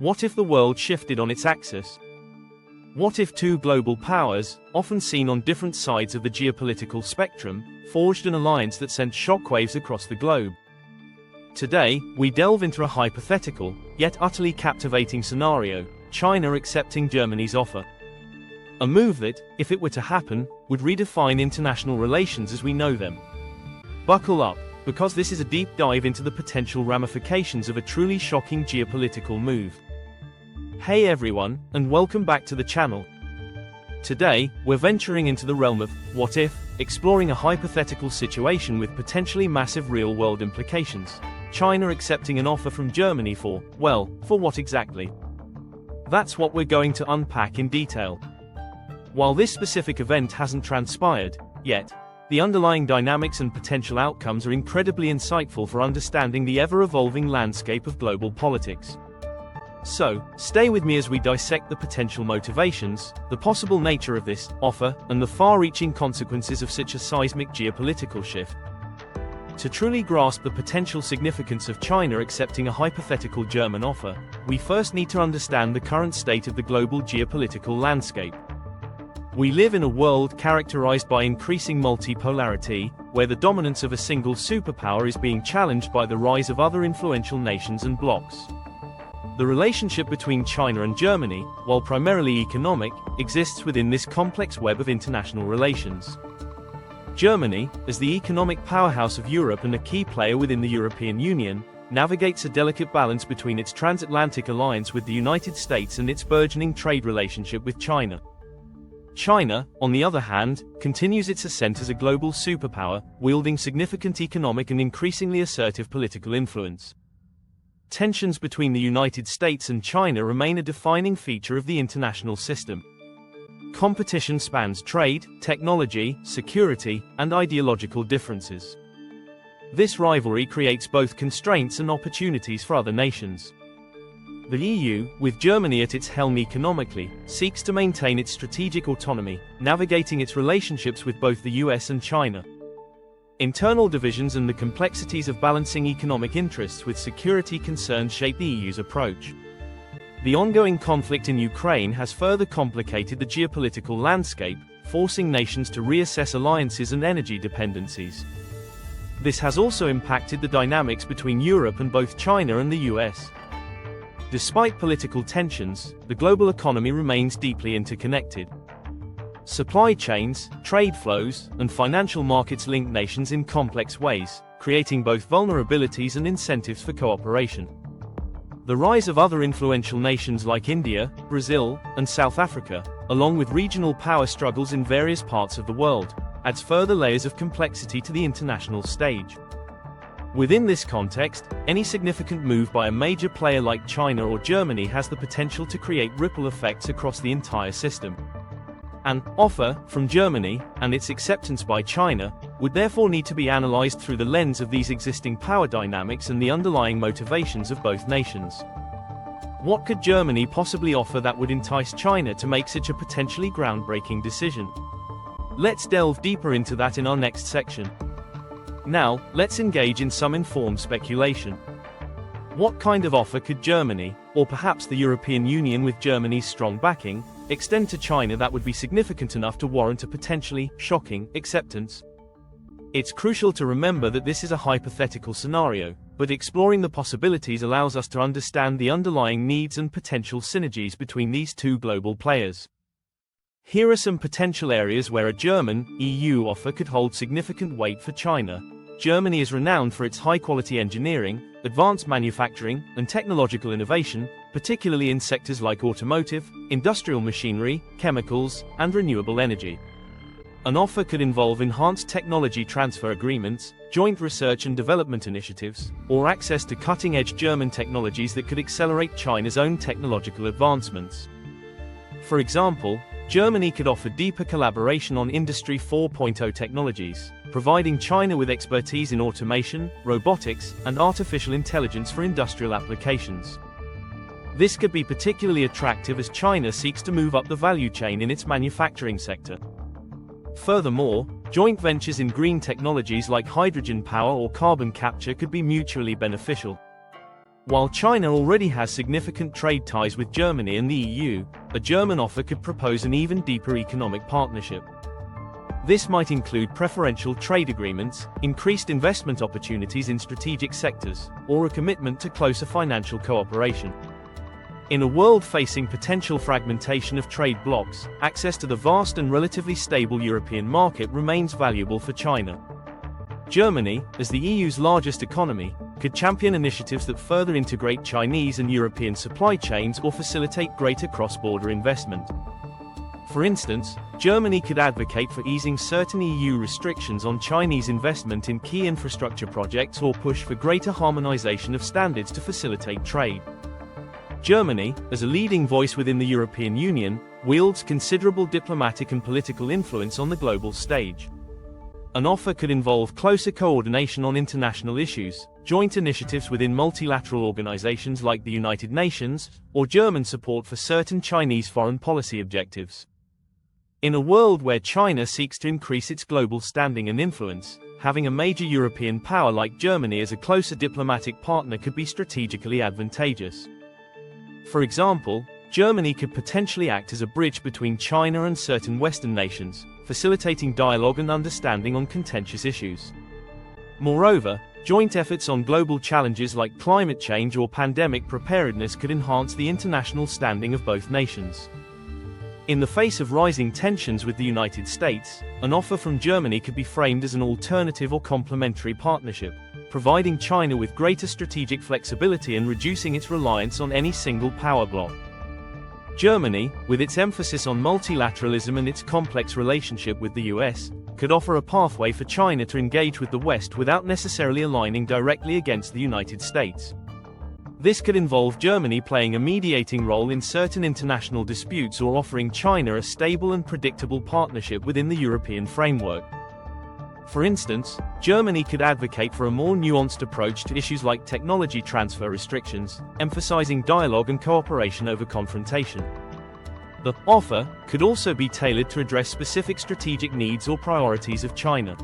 What if the world shifted on its axis? What if two global powers, often seen on different sides of the geopolitical spectrum, forged an alliance that sent shockwaves across the globe? Today, we delve into a hypothetical, yet utterly captivating scenario: China accepting Germany's offer. A move that, if it were to happen, would redefine international relations as we know them. Buckle up, because this is a deep dive into the potential ramifications of a truly shocking geopolitical move. Hey everyone, and welcome back to the channel. Today, we're venturing into the realm of what if, exploring a hypothetical situation with potentially massive real-world implications. China accepting an offer from Germany for what exactly? That's what we're going to unpack in detail. While this specific event hasn't transpired yet, the underlying dynamics and potential outcomes are incredibly insightful for understanding the ever-evolving landscape of global politics. So, stay with me as we dissect the potential motivations, the possible nature of this offer, and the far-reaching consequences of such a seismic geopolitical shift. To truly grasp the potential significance of China accepting a hypothetical German offer, we first need to understand the current state of the global geopolitical landscape. We live in a world characterized by increasing multipolarity, where the dominance of a single superpower is being challenged by the rise of other influential nations and blocs. The relationship between China and Germany, while primarily economic, exists within this complex web of international relations. Germany, as the economic powerhouse of Europe and a key player within the European Union, navigates a delicate balance between its transatlantic alliance with the United States and its burgeoning trade relationship with China. China, on the other hand, continues its ascent as a global superpower, wielding significant economic and increasingly assertive political influence. Tensions between the United States and China remain a defining feature of the international system. Competition spans trade, technology, security, and ideological differences. This rivalry creates both constraints and opportunities for other nations. The EU, with Germany at its helm economically, seeks to maintain its strategic autonomy, navigating its relationships with both the US and China. Internal divisions and the complexities of balancing economic interests with security concerns shape the EU's approach. The ongoing conflict in Ukraine has further complicated the geopolitical landscape, forcing nations to reassess alliances and energy dependencies. This has also impacted the dynamics between Europe and both China and the US. Despite political tensions, the global economy remains deeply interconnected. Supply chains, trade flows, and financial markets link nations in complex ways, creating both vulnerabilities and incentives for cooperation. The rise of other influential nations like India, Brazil, and South Africa, along with regional power struggles in various parts of the world, adds further layers of complexity to the international stage. Within this context, any significant move by a major player like China or Germany has the potential to create ripple effects across the entire system. An offer from Germany, and its acceptance by China, would therefore need to be analyzed through the lens of these existing power dynamics and the underlying motivations of both nations. What could Germany possibly offer that would entice China to make such a potentially groundbreaking decision? Let's delve deeper into that in our next section. Now, let's engage in some informed speculation. What kind of offer could Germany, or perhaps the European Union with Germany's strong backing, extend to China that would be significant enough to warrant a potentially shocking acceptance? It's crucial to remember that this is a hypothetical scenario, but exploring the possibilities allows us to understand the underlying needs and potential synergies between these two global players. Here are some potential areas where a German EU offer could hold significant weight for China. Germany is renowned for its high-quality engineering, advanced manufacturing, and technological innovation, particularly in sectors like automotive, industrial machinery, chemicals, and renewable energy. An offer could involve enhanced technology transfer agreements, joint research and development initiatives, or access to cutting-edge German technologies that could accelerate China's own technological advancements. For example, Germany could offer deeper collaboration on Industry 4.0 technologies, providing China with expertise in automation, robotics, and artificial intelligence for industrial applications. This could be particularly attractive as China seeks to move up the value chain in its manufacturing sector. Furthermore, joint ventures in green technologies like hydrogen power or carbon capture could be mutually beneficial. While China already has significant trade ties with Germany and the EU, a German offer could propose an even deeper economic partnership. This might include preferential trade agreements, increased investment opportunities in strategic sectors, or a commitment to closer financial cooperation. In a world facing potential fragmentation of trade blocs, access to the vast and relatively stable European market remains valuable for China. Germany, as the EU's largest economy, could champion initiatives that further integrate Chinese and European supply chains or facilitate greater cross-border investment. For instance, Germany could advocate for easing certain EU restrictions on Chinese investment in key infrastructure projects or push for greater harmonization of standards to facilitate trade. Germany, as a leading voice within the European Union, wields considerable diplomatic and political influence on the global stage. An offer could involve closer coordination on international issues, joint initiatives within multilateral organizations like the United Nations, or German support for certain Chinese foreign policy objectives. In a world where China seeks to increase its global standing and influence, having a major European power like Germany as a closer diplomatic partner could be strategically advantageous. For example, Germany could potentially act as a bridge between China and certain Western nations, facilitating dialogue and understanding on contentious issues. Moreover, joint efforts on global challenges like climate change or pandemic preparedness could enhance the international standing of both nations. In the face of rising tensions with the United States, an offer from Germany could be framed as an alternative or complementary partnership, providing China with greater strategic flexibility and reducing its reliance on any single power bloc. Germany, with its emphasis on multilateralism and its complex relationship with the US, could offer a pathway for China to engage with the West without necessarily aligning directly against the United States. This could involve Germany playing a mediating role in certain international disputes or offering China a stable and predictable partnership within the European framework. For instance, Germany could advocate for a more nuanced approach to issues like technology transfer restrictions, emphasizing dialogue and cooperation over confrontation. The offer could also be tailored to address specific strategic needs or priorities of China.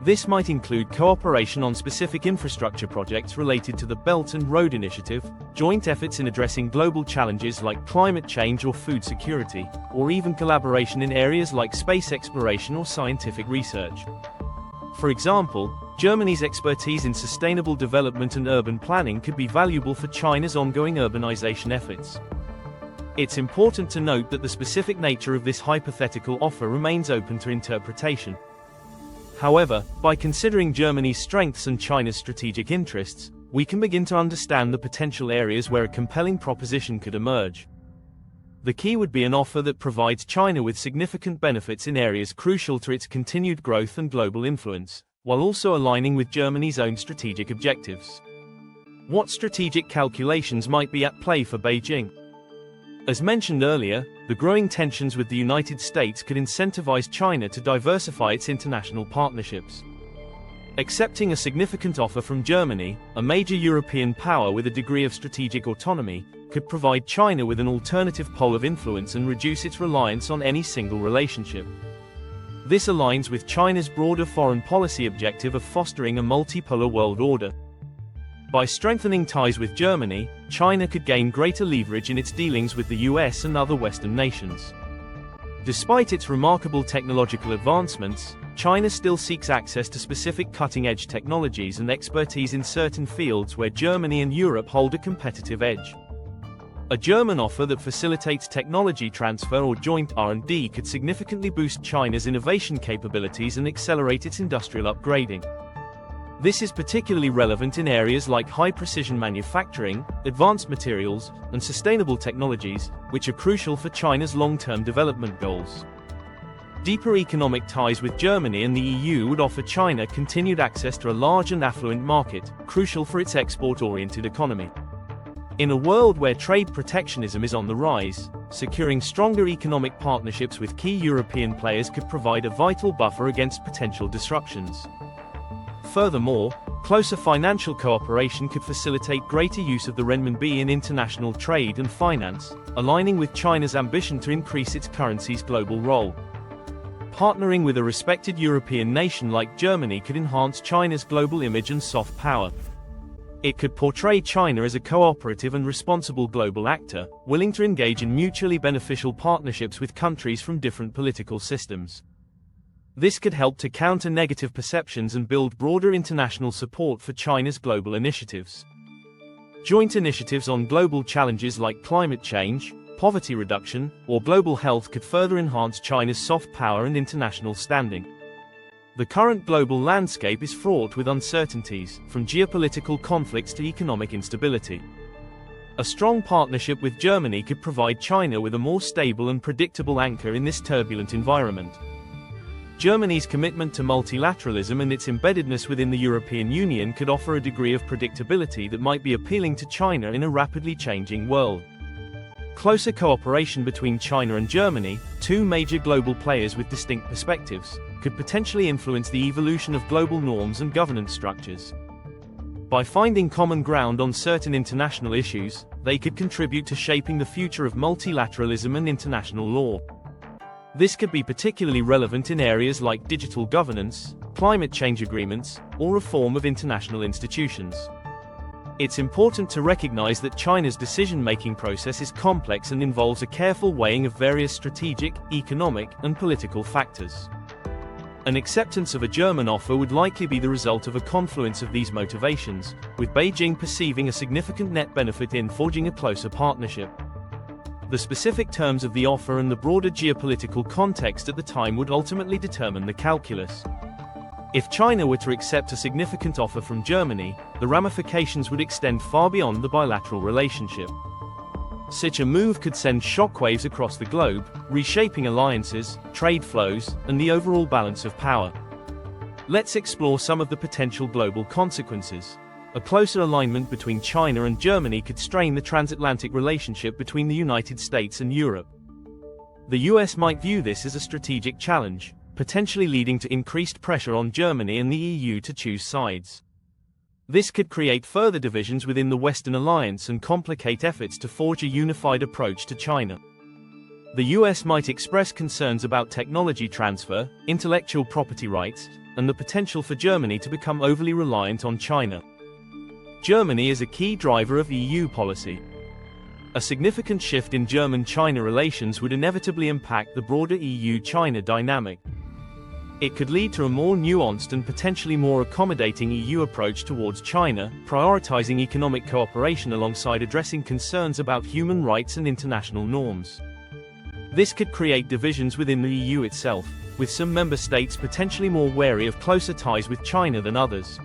This might include cooperation on specific infrastructure projects related to the Belt and Road Initiative, joint efforts in addressing global challenges like climate change or food security, or even collaboration in areas like space exploration or scientific research. For example, Germany's expertise in sustainable development and urban planning could be valuable for China's ongoing urbanization efforts. It's important to note that the specific nature of this hypothetical offer remains open to interpretation. However, by considering Germany's strengths and China's strategic interests, we can begin to understand the potential areas where a compelling proposition could emerge. The key would be an offer that provides China with significant benefits in areas crucial to its continued growth and global influence, while also aligning with Germany's own strategic objectives. What strategic calculations might be at play for Beijing? As mentioned earlier, the growing tensions with the United States could incentivize China to diversify its international partnerships. Accepting a significant offer from Germany, a major European power with a degree of strategic autonomy, could provide China with an alternative pole of influence and reduce its reliance on any single relationship. This aligns with China's broader foreign policy objective of fostering a multipolar world order. By strengthening ties with Germany, China could gain greater leverage in its dealings with the US and other Western nations. Despite its remarkable technological advancements, China still seeks access to specific cutting-edge technologies and expertise in certain fields where Germany and Europe hold a competitive edge. A German offer that facilitates technology transfer or joint R&D could significantly boost China's innovation capabilities and accelerate its industrial upgrading. This is particularly relevant in areas like high-precision manufacturing, advanced materials, and sustainable technologies, which are crucial for China's long-term development goals. Deeper economic ties with Germany and the EU would offer China continued access to a large and affluent market, crucial for its export-oriented economy. In a world where trade protectionism is on the rise, securing stronger economic partnerships with key European players could provide a vital buffer against potential disruptions. Furthermore, closer financial cooperation could facilitate greater use of the renminbi in international trade and finance, aligning with China's ambition to increase its currency's global role. Partnering with a respected European nation like Germany could enhance China's global image and soft power. It could portray China as a cooperative and responsible global actor, willing to engage in mutually beneficial partnerships with countries from different political systems. This could help to counter negative perceptions and build broader international support for China's global initiatives. Joint initiatives on global challenges like climate change, poverty reduction, or global health could further enhance China's soft power and international standing. The current global landscape is fraught with uncertainties, from geopolitical conflicts to economic instability. A strong partnership with Germany could provide China with a more stable and predictable anchor in this turbulent environment. Germany's commitment to multilateralism and its embeddedness within the European Union could offer a degree of predictability that might be appealing to China in a rapidly changing world. Closer cooperation between China and Germany, two major global players with distinct perspectives, could potentially influence the evolution of global norms and governance structures. By finding common ground on certain international issues, they could contribute to shaping the future of multilateralism and international law. This could be particularly relevant in areas like digital governance, climate change agreements, or reform of international institutions. It's important to recognize that China's decision-making process is complex and involves a careful weighing of various strategic, economic, and political factors. An acceptance of a German offer would likely be the result of a confluence of these motivations, with Beijing perceiving a significant net benefit in forging a closer partnership. The specific terms of the offer and the broader geopolitical context at the time would ultimately determine the calculus. If China were to accept a significant offer from Germany, the ramifications would extend far beyond the bilateral relationship. Such a move could send shockwaves across the globe, reshaping alliances, trade flows, and the overall balance of power. Let's explore some of the potential global consequences. A closer alignment between China and Germany could strain the transatlantic relationship between the United States and Europe. The US might view this as a strategic challenge, potentially leading to increased pressure on Germany and the EU to choose sides. This could create further divisions within the Western alliance and complicate efforts to forge a unified approach to China. The US might express concerns about technology transfer, intellectual property rights, and the potential for Germany to become overly reliant on China. Germany is a key driver of EU policy. A significant shift in German-China relations would inevitably impact the broader EU-China dynamic. It could lead to a more nuanced and potentially more accommodating EU approach towards China, prioritizing economic cooperation alongside addressing concerns about human rights and international norms. This could create divisions within the EU itself, with some member states potentially more wary of closer ties with China than others.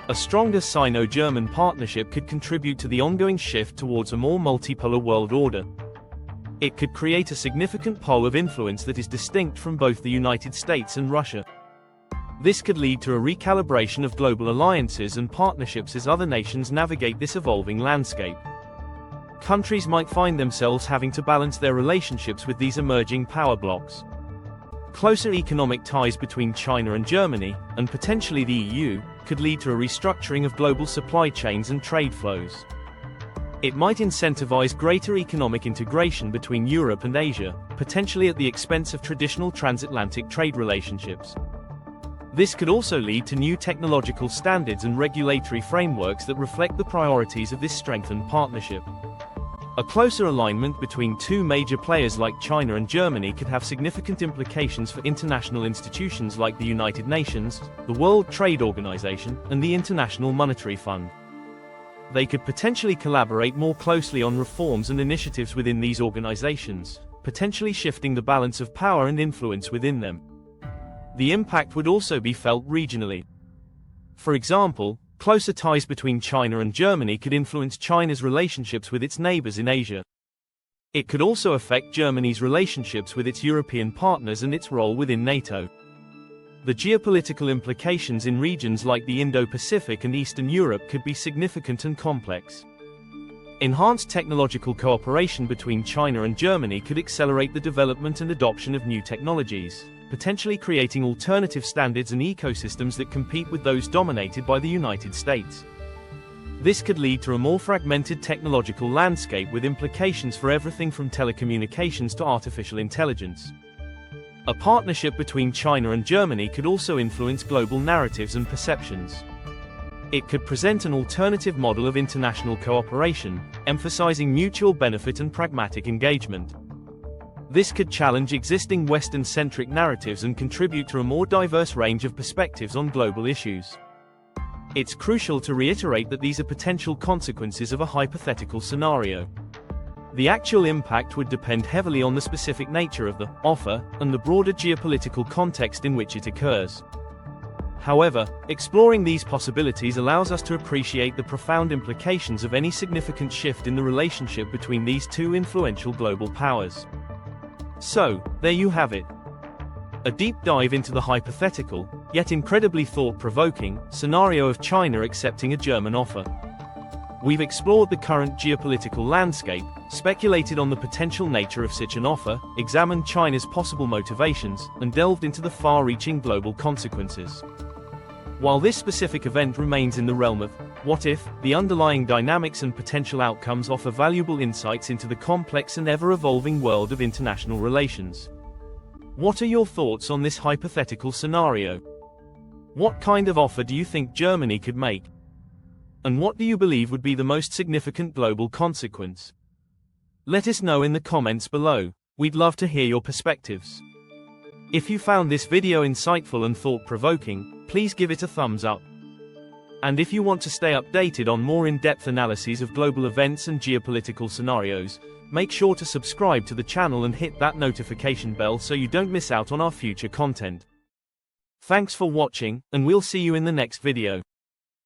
A stronger Sino-German partnership could contribute to the ongoing shift towards a more multipolar world order. It could create a significant pole of influence that is distinct from both the United States and Russia. This could lead to a recalibration of global alliances and partnerships as other nations navigate this evolving landscape. Countries might find themselves having to balance their relationships with these emerging power blocs. Closer economic ties between China and Germany, and potentially the EU, could lead to a restructuring of global supply chains and trade flows. It might incentivize greater economic integration between Europe and Asia, potentially at the expense of traditional transatlantic trade relationships. This could also lead to new technological standards and regulatory frameworks that reflect the priorities of this strengthened partnership. A closer alignment between two major players like China and Germany could have significant implications for international institutions like the United Nations, the World Trade Organization, and the International Monetary Fund. They could potentially collaborate more closely on reforms and initiatives within these organizations, potentially shifting the balance of power and influence within them. The impact would also be felt regionally. For example, closer ties between China and Germany could influence China's relationships with its neighbors in Asia. It could also affect Germany's relationships with its European partners and its role within NATO. The geopolitical implications in regions like the Indo-Pacific and Eastern Europe could be significant and complex. Enhanced technological cooperation between China and Germany could accelerate the development and adoption of new technologies, potentially creating alternative standards and ecosystems that compete with those dominated by the United States. This could lead to a more fragmented technological landscape with implications for everything from telecommunications to artificial intelligence. A partnership between China and Germany could also influence global narratives and perceptions. It could present an alternative model of international cooperation, emphasizing mutual benefit and pragmatic engagement. This could challenge existing Western-centric narratives and contribute to a more diverse range of perspectives on global issues. It's crucial to reiterate that these are potential consequences of a hypothetical scenario. The actual impact would depend heavily on the specific nature of the offer and the broader geopolitical context in which it occurs. However, exploring these possibilities allows us to appreciate the profound implications of any significant shift in the relationship between these two influential global powers. So, there you have it. A deep dive into the hypothetical, yet incredibly thought-provoking, scenario of China accepting a German offer. We've explored the current geopolitical landscape, speculated on the potential nature of such an offer, examined China's possible motivations, and delved into the far-reaching global consequences. While this specific event remains in the realm of what if, the underlying dynamics and potential outcomes offer valuable insights into the complex and ever-evolving world of international relations. What are your thoughts on this hypothetical scenario? What kind of offer do you think Germany could make? And what do you believe would be the most significant global consequence? Let us know in the comments below. We'd love to hear your perspectives. If you found this video insightful and thought-provoking, please give it a thumbs up. And if you want to stay updated on more in-depth analyses of global events and geopolitical scenarios, make sure to subscribe to the channel and hit that notification bell so you don't miss out on our future content. Thanks for watching, and we'll see you in the next video.